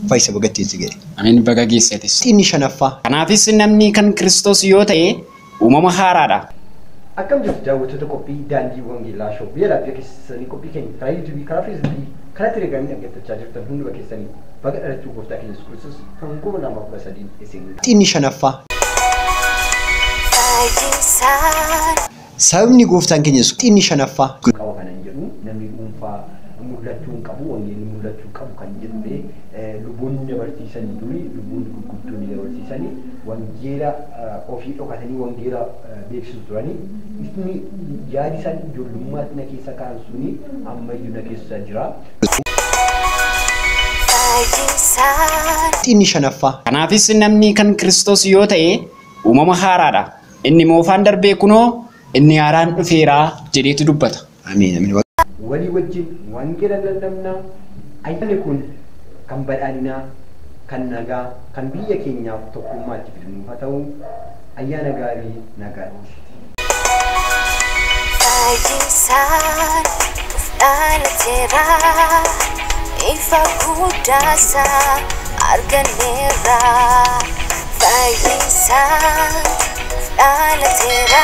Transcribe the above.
Faisa bagatti sigee. Amin baga geessetis. Inni shanaffaa. Kanaafis namni kan Kiristoos yoo ta'e uumama haaraadha. Akkam jirtu daawwattoota qophii daandii wangeelaa shoo biyya laafee keessanii qophii keenya karaa yuutuubii karaa feesbuukii karaa telegiraamii dhaggeeffachaa jirtan hunduma keessanii baga dhalachuu gooftaa keenya Yesuus Kiristoos kan 2013 isin. Inni shanaffaa. Sababni gooftaan keenya Yesuus inni shanaffaa. Qabu kanan jedhu namni dhuunfaa mul'achuu qabu wangeelli mul'achuu qabu kan jedhu luboonni barsiisanii durii luboonni gurguddoonni barsiisanii wangeela ofii dhokatanii wangeela beeksisu turanii isni yaadi isaan ijoollummaatti na keessa kaan suni ammayyuu na keessa jira. Inni shanaffaa. Kanaafis namni kan Kiristoos yoo ta'e uumama haaraadha. Inni moofaan darbee kunoo inni haaraan dhufeeraa jedheetu dubbata. Amiin. Walii wajjin wangeela lallabnaa ayyaanni kun kan badhaadhinaa kan nagaa kan biyya keenyaaf tokkummaatti fidu haa ta'u ayyaana gaarii nagaatti. Ifa guddaasa arganeera fayyisaan dhalateera.